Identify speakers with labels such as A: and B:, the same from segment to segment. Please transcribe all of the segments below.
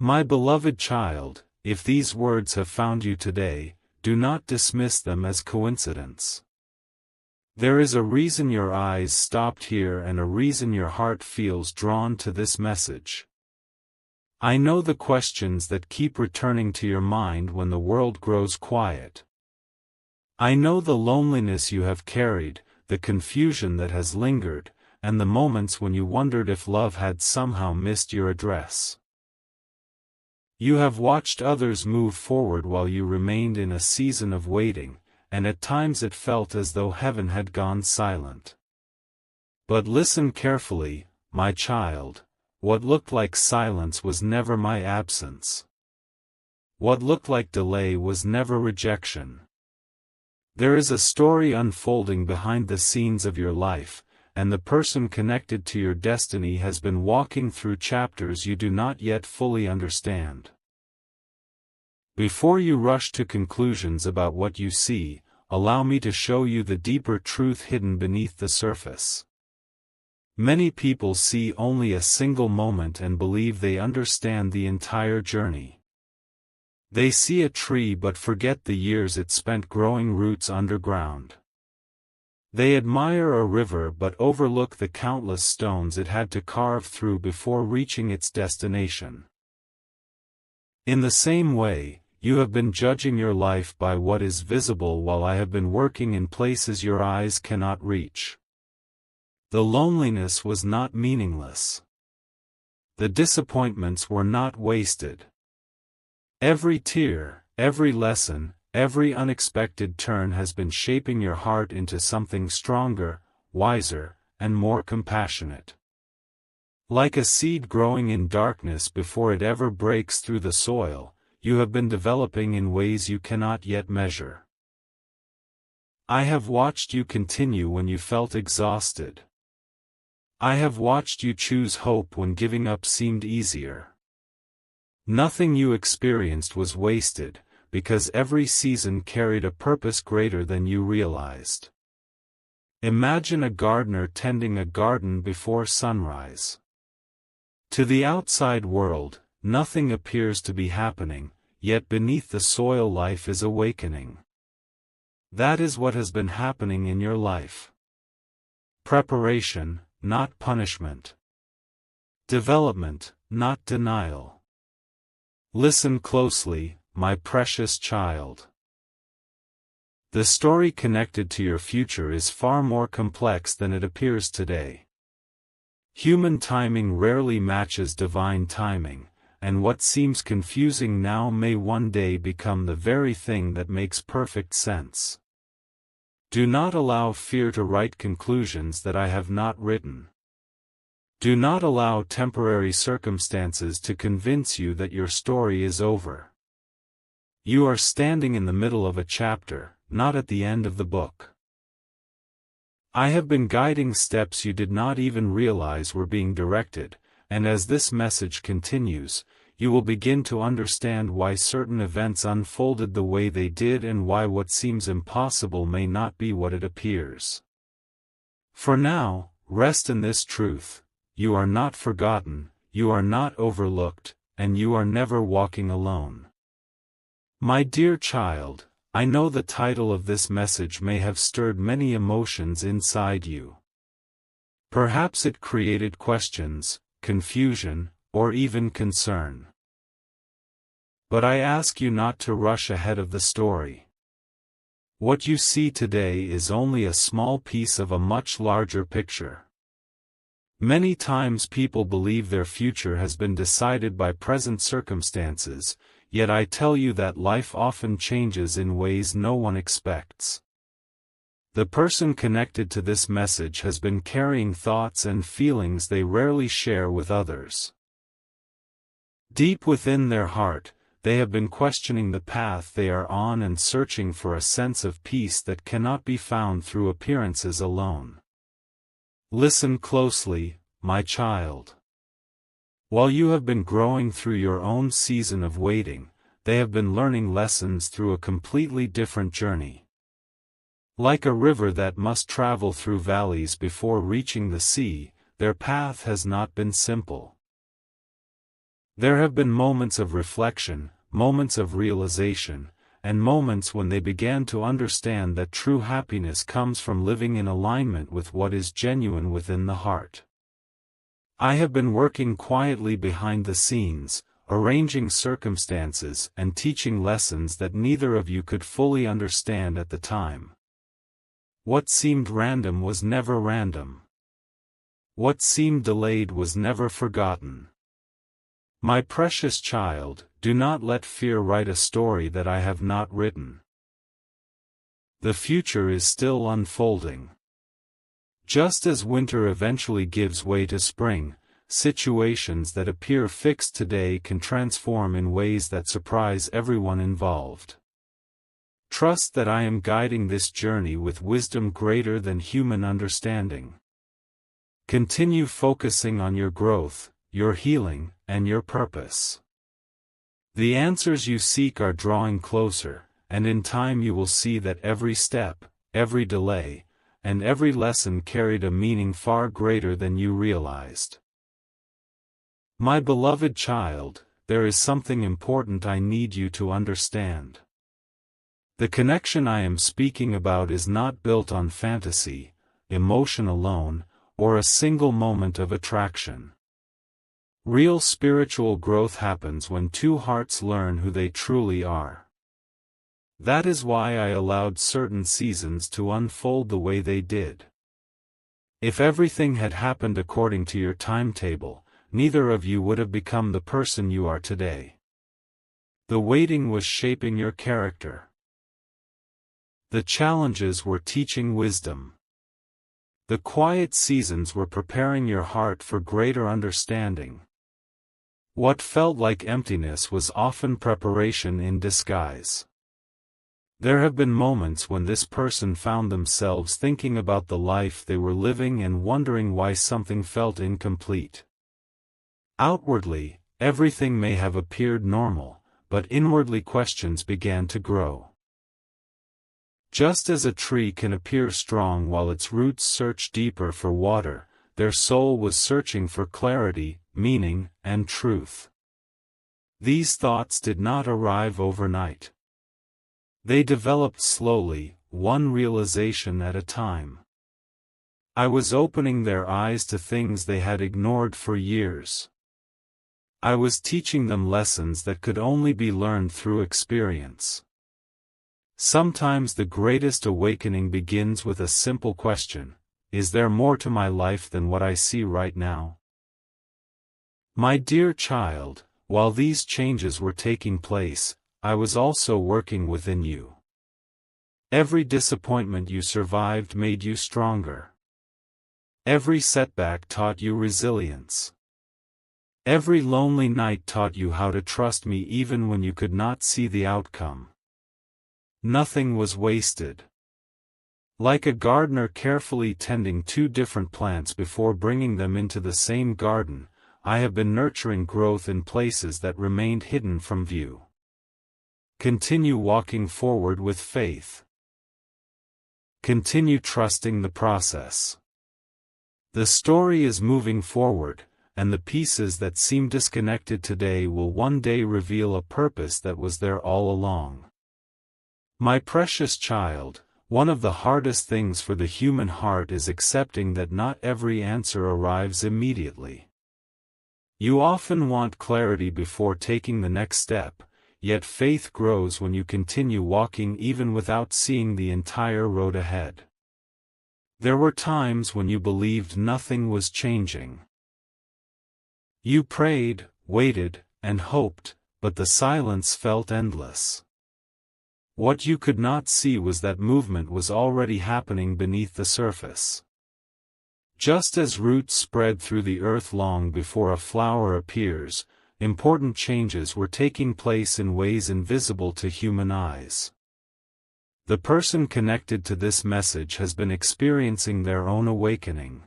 A: My beloved child, if these words have found you today, do not dismiss them as coincidence. There is a reason your eyes stopped here and a reason your heart feels drawn to this message. I know the questions that keep returning to your mind when the world grows quiet. I know the loneliness you have carried, the confusion that has lingered, and the moments when you wondered if love had somehow missed your address. You have watched others move forward while you remained in a season of waiting, and at times it felt as though heaven had gone silent. But listen carefully, my child, what looked like silence was never my absence. What looked like delay was never rejection. There is a story unfolding behind the scenes of your life, and the person connected to your destiny has been walking through chapters you do not yet fully understand. Before you rush to conclusions about what you see, allow me to show you the deeper truth hidden beneath the surface. Many people see only a single moment and believe they understand the entire journey. They see a tree but forget the years it spent growing roots underground. They admire a river but overlook the countless stones it had to carve through before reaching its destination. In the same way, you have been judging your life by what is visible while I have been working in places your eyes cannot reach. The loneliness was not meaningless. The disappointments were not wasted. Every tear, every lesson, every unexpected turn has been shaping your heart into something stronger, wiser, and more compassionate. Like a seed growing in darkness before it ever breaks through the soil, you have been developing in ways you cannot yet measure. I have watched you continue when you felt exhausted. I have watched you choose hope when giving up seemed easier. Nothing you experienced was wasted, because every season carried a purpose greater than you realized. Imagine a gardener tending a garden before sunrise. To the outside world, nothing appears to be happening, yet beneath the soil life is awakening. That is what has been happening in your life. Preparation, not punishment. Development, not denial. Listen closely, my precious child. The story connected to your future is far more complex than it appears today. Human timing rarely matches divine timing, and what seems confusing now may one day become the very thing that makes perfect sense. Do not allow fear to write conclusions that I have not written. Do not allow temporary circumstances to convince you that your story is over. You are standing in the middle of a chapter, not at the end of the book. I have been guiding steps you did not even realize were being directed, and as this message continues, you will begin to understand why certain events unfolded the way they did and why what seems impossible may not be what it appears. For now, rest in this truth: you are not forgotten, you are not overlooked, and you are never walking alone. My dear child, I know the title of this message may have stirred many emotions inside you. Perhaps it created questions, confusion, or even concern. But I ask you not to rush ahead of the story. What you see today is only a small piece of a much larger picture. Many times people believe their future has been decided by present circumstances, yet I tell you that life often changes in ways no one expects. The person connected to this message has been carrying thoughts and feelings they rarely share with others. Deep within their heart, they have been questioning the path they are on and searching for a sense of peace that cannot be found through appearances alone. Listen closely, my child. While you have been growing through your own season of waiting, they have been learning lessons through a completely different journey. Like a river that must travel through valleys before reaching the sea, their path has not been simple. There have been moments of reflection, moments of realization, and moments when they began to understand that true happiness comes from living in alignment with what is genuine within the heart. I have been working quietly behind the scenes, arranging circumstances and teaching lessons that neither of you could fully understand at the time. What seemed random was never random. What seemed delayed was never forgotten. My precious child, do not let fear write a story that I have not written. The future is still unfolding. Just as winter eventually gives way to spring, situations that appear fixed today can transform in ways that surprise everyone involved. Trust that I am guiding this journey with wisdom greater than human understanding. Continue focusing on your growth, your healing, and your purpose. The answers you seek are drawing closer, and in time you will see that every step, every delay, and every lesson carried a meaning far greater than you realized. My beloved child, there is something important I need you to understand. The connection I am speaking about is not built on fantasy, emotion alone, or a single moment of attraction. Real spiritual growth happens when two hearts learn who they truly are. That is why I allowed certain seasons to unfold the way they did. If everything had happened according to your timetable, neither of you would have become the person you are today. The waiting was shaping your character. The challenges were teaching wisdom. The quiet seasons were preparing your heart for greater understanding. What felt like emptiness was often preparation in disguise. There have been moments when this person found themselves thinking about the life they were living and wondering why something felt incomplete. Outwardly, everything may have appeared normal, but inwardly questions began to grow. Just as a tree can appear strong while its roots search deeper for water, their soul was searching for clarity, meaning, and truth. These thoughts did not arrive overnight. They developed slowly, one realization at a time. I was opening their eyes to things they had ignored for years. I was teaching them lessons that could only be learned through experience. Sometimes the greatest awakening begins with a simple question: is there more to my life than what I see right now? My dear child, while these changes were taking place, I was also working within you. Every disappointment you survived made you stronger. Every setback taught you resilience. Every lonely night taught you how to trust me even when you could not see the outcome. Nothing was wasted. Like a gardener carefully tending two different plants before bringing them into the same garden, I have been nurturing growth in places that remained hidden from view. Continue walking forward with faith. Continue trusting the process. The story is moving forward, and the pieces that seem disconnected today will one day reveal a purpose that was there all along. My precious child, one of the hardest things for the human heart is accepting that not every answer arrives immediately. You often want clarity before taking the next step, yet faith grows when you continue walking even without seeing the entire road ahead. There were times when you believed nothing was changing. You prayed, waited, and hoped, but the silence felt endless. What you could not see was that movement was already happening beneath the surface. Just as roots spread through the earth long before a flower appears, important changes were taking place in ways invisible to human eyes. The person connected to this message has been experiencing their own awakening.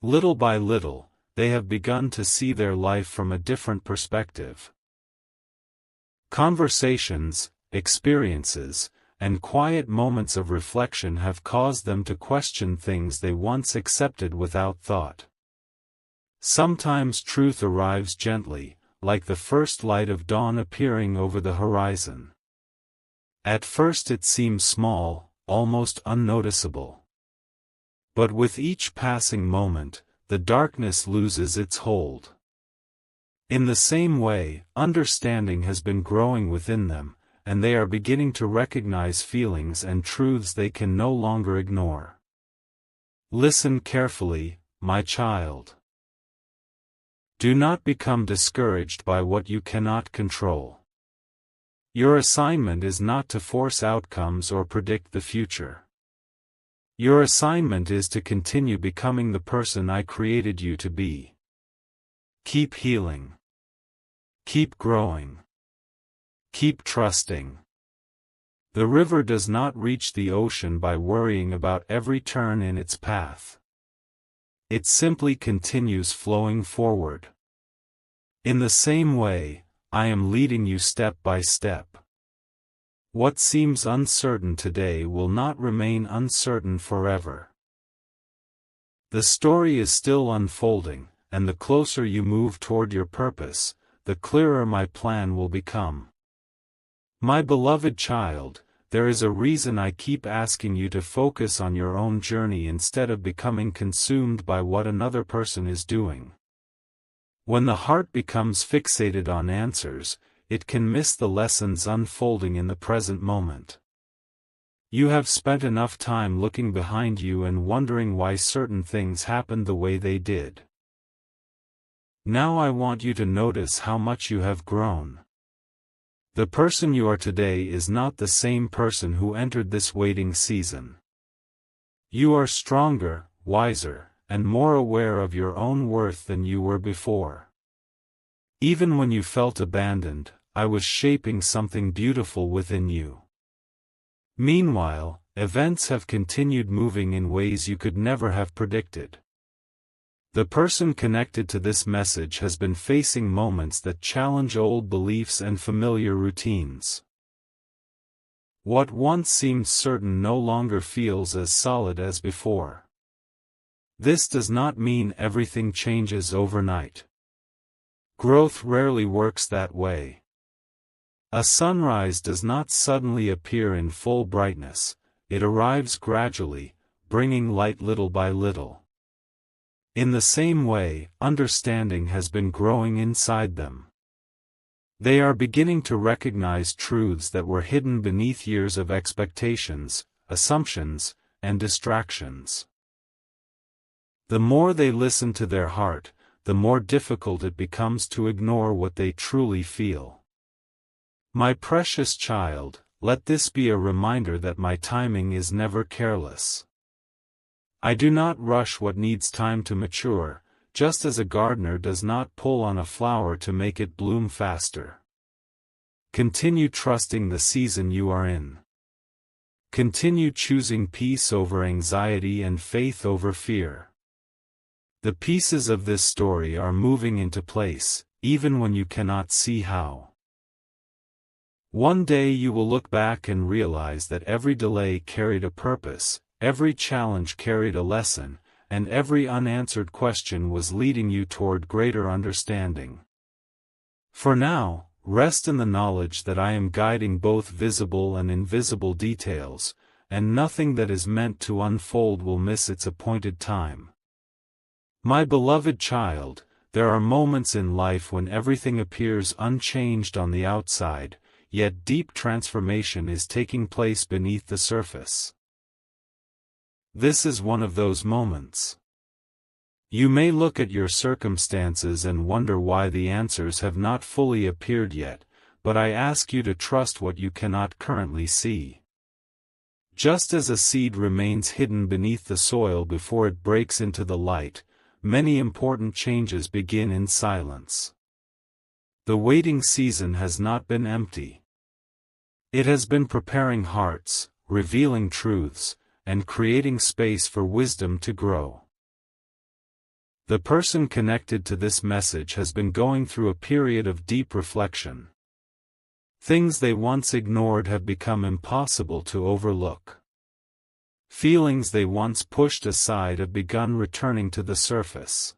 A: Little by little, they have begun to see their life from a different perspective. Conversations, experiences, and quiet moments of reflection have caused them to question things they once accepted without thought. Sometimes truth arrives gently, like the first light of dawn appearing over the horizon. At first it seems small, almost unnoticeable. But with each passing moment, the darkness loses its hold. In the same way, understanding has been growing within them, and they are beginning to recognize feelings and truths they can no longer ignore. Listen carefully, my child. Do not become discouraged by what you cannot control. Your assignment is not to force outcomes or predict the future. Your assignment is to continue becoming the person I created you to be. Keep healing. Keep growing. Keep trusting. The river does not reach the ocean by worrying about every turn in its path. It simply continues flowing forward. In the same way, I am leading you step by step. What seems uncertain today will not remain uncertain forever. The story is still unfolding, and the closer you move toward your purpose, the clearer my plan will become. My beloved child, there is a reason I keep asking you to focus on your own journey instead of becoming consumed by what another person is doing. When the heart becomes fixated on answers, it can miss the lessons unfolding in the present moment. You have spent enough time looking behind you and wondering why certain things happened the way they did. Now I want you to notice how much you have grown. The person you are today is not the same person who entered this waiting season. You are stronger, wiser, and more aware of your own worth than you were before. Even when you felt abandoned, I was shaping something beautiful within you. Meanwhile, events have continued moving in ways you could never have predicted. The person connected to this message has been facing moments that challenge old beliefs and familiar routines. What once seemed certain no longer feels as solid as before. This does not mean everything changes overnight. Growth rarely works that way. A sunrise does not suddenly appear in full brightness, it arrives gradually, bringing light little by little. In the same way, understanding has been growing inside them. They are beginning to recognize truths that were hidden beneath years of expectations, assumptions, and distractions. The more they listen to their heart, the more difficult it becomes to ignore what they truly feel. My precious child, let this be a reminder that my timing is never careless. I do not rush what needs time to mature, just as a gardener does not pull on a flower to make it bloom faster. Continue trusting the season you are in. Continue choosing peace over anxiety and faith over fear. The pieces of this story are moving into place, even when you cannot see how. One day you will look back and realize that every delay carried a purpose, every challenge carried a lesson, and every unanswered question was leading you toward greater understanding. For now, rest in the knowledge that I am guiding both visible and invisible details, and nothing that is meant to unfold will miss its appointed time. My beloved child, there are moments in life when everything appears unchanged on the outside, yet deep transformation is taking place beneath the surface. This is one of those moments. You may look at your circumstances and wonder why the answers have not fully appeared yet, but I ask you to trust what you cannot currently see. Just as a seed remains hidden beneath the soil before it breaks into the light, many important changes begin in silence. The waiting season has not been empty. It has been preparing hearts, revealing truths, and creating space for wisdom to grow. The person connected to this message has been going through a period of deep reflection. Things they once ignored have become impossible to overlook. Feelings they once pushed aside have begun returning to the surface.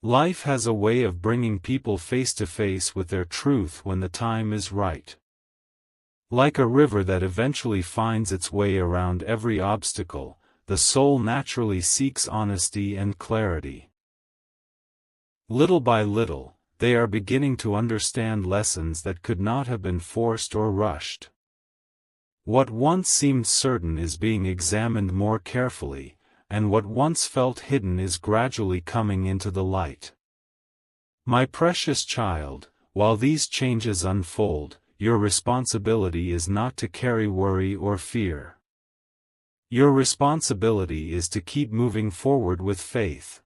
A: Life has a way of bringing people face to face with their truth when the time is right. Like a river that eventually finds its way around every obstacle, the soul naturally seeks honesty and clarity. Little by little, they are beginning to understand lessons that could not have been forced or rushed. What once seemed certain is being examined more carefully, and what once felt hidden is gradually coming into the light. My precious child, while these changes unfold, your responsibility is not to carry worry or fear. Your responsibility is to keep moving forward with faith.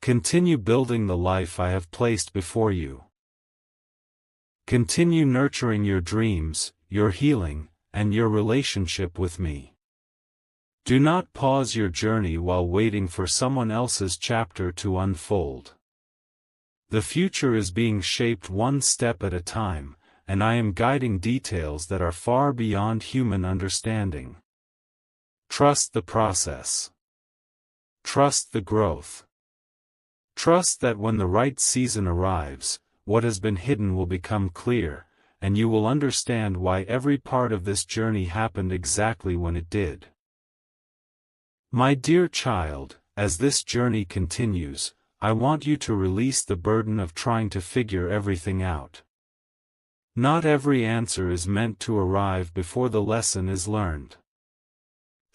A: Continue building the life I have placed before you. Continue nurturing your dreams, your healing, and your relationship with me. Do not pause your journey while waiting for someone else's chapter to unfold. The future is being shaped one step at a time, and I am guiding details that are far beyond human understanding. Trust the process. Trust the growth. Trust that when the right season arrives, what has been hidden will become clear, and you will understand why every part of this journey happened exactly when it did. My dear child, as this journey continues, I want you to release the burden of trying to figure everything out. Not every answer is meant to arrive before the lesson is learned.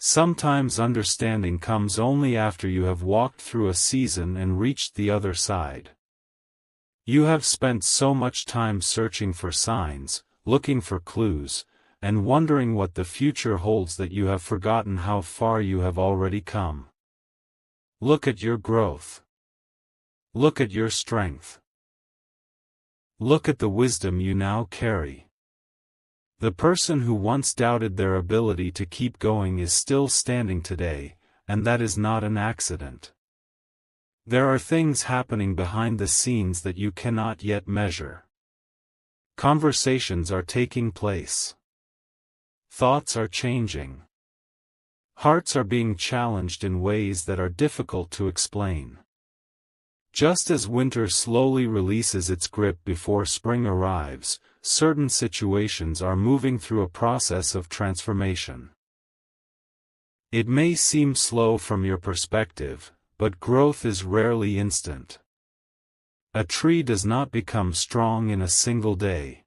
A: Sometimes understanding comes only after you have walked through a season and reached the other side. You have spent so much time searching for signs, looking for clues, and wondering what the future holds that you have forgotten how far you have already come. Look at your growth. Look at your strength. Look at the wisdom you now carry. The person who once doubted their ability to keep going is still standing today, and that is not an accident. There are things happening behind the scenes that you cannot yet measure. Conversations are taking place. Thoughts are changing. Hearts are being challenged in ways that are difficult to explain. Just as winter slowly releases its grip before spring arrives, certain situations are moving through a process of transformation. It may seem slow from your perspective, but growth is rarely instant. A tree does not become strong in a single day.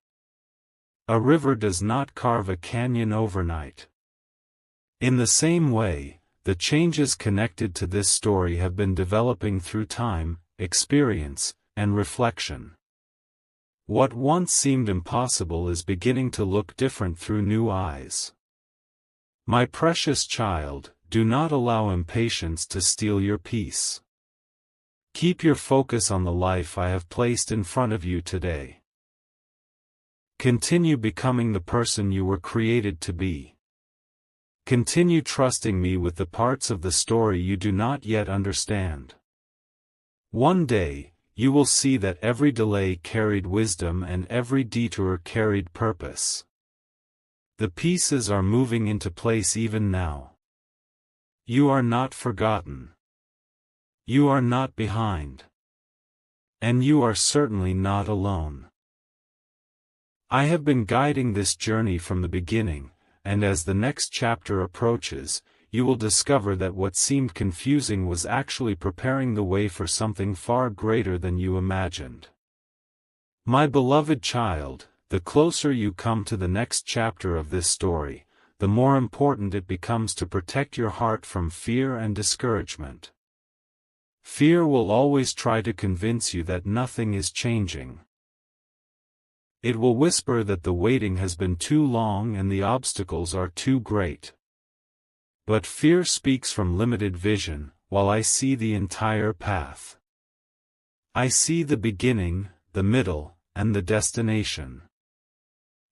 A: A river does not carve a canyon overnight. In the same way, the changes connected to this story have been developing through time, experience, and reflection. What once seemed impossible is beginning to look different through new eyes. My precious child, do not allow impatience to steal your peace. Keep your focus on the life I have placed in front of you today. Continue becoming the person you were created to be. Continue trusting me with the parts of the story you do not yet understand. One day, you will see that every delay carried wisdom and every detour carried purpose. The pieces are moving into place even now. You are not forgotten. You are not behind. And you are certainly not alone. I have been guiding this journey from the beginning, and as the next chapter approaches, you will discover that what seemed confusing was actually preparing the way for something far greater than you imagined. My beloved child, the closer you come to the next chapter of this story, the more important it becomes to protect your heart from fear and discouragement. Fear will always try to convince you that nothing is changing. It will whisper that the waiting has been too long and the obstacles are too great. But fear speaks from limited vision, while I see the entire path. I see the beginning, the middle, and the destination.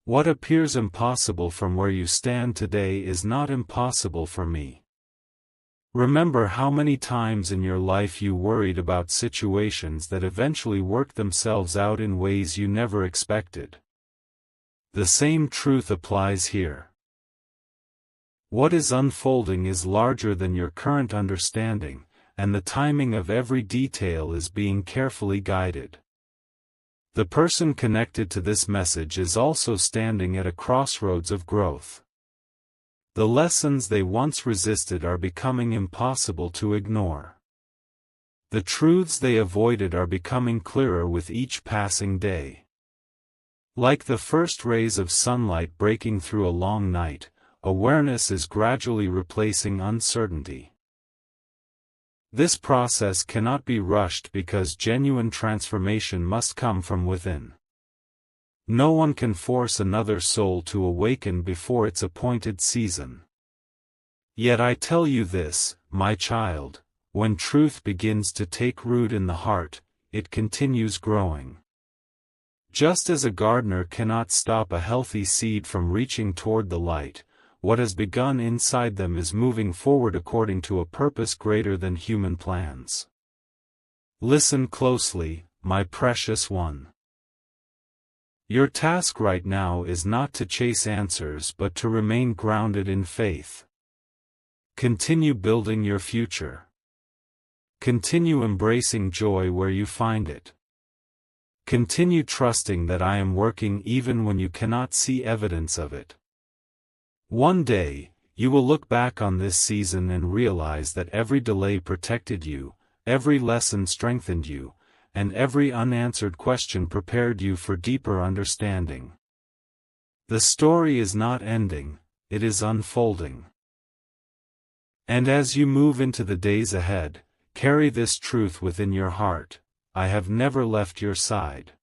A: What appears impossible from where you stand today is not impossible for me. Remember how many times in your life you worried about situations that eventually worked themselves out in ways you never expected. The same truth applies here. What is unfolding is larger than your current understanding, and the timing of every detail is being carefully guided. The person connected to this message is also standing at a crossroads of growth. The lessons they once resisted are becoming impossible to ignore. The truths they avoided are becoming clearer with each passing day. Like the first rays of sunlight breaking through a long night, awareness is gradually replacing uncertainty. This process cannot be rushed because genuine transformation must come from within. No one can force another soul to awaken before its appointed season. Yet I tell you this, my child, when truth begins to take root in the heart, it continues growing. Just as a gardener cannot stop a healthy seed from reaching toward the light, what has begun inside them is moving forward according to a purpose greater than human plans. Listen closely, my precious one. Your task right now is not to chase answers but to remain grounded in faith. Continue building your future. Continue embracing joy where you find it. Continue trusting that I am working even when you cannot see evidence of it. One day, you will look back on this season and realize that every delay protected you, every lesson strengthened you, and every unanswered question prepared you for deeper understanding. The story is not ending, it is unfolding. And as you move into the days ahead, carry this truth within your heart: I have never left your side.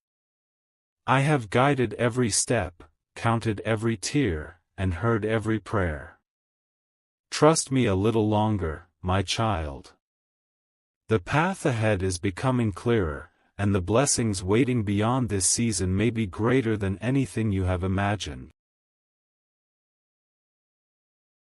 A: I have guided every step, counted every tear, and heard every prayer. Trust me a little longer, my child. The path ahead is becoming clearer, and the blessings waiting beyond this season may be greater than anything you have imagined.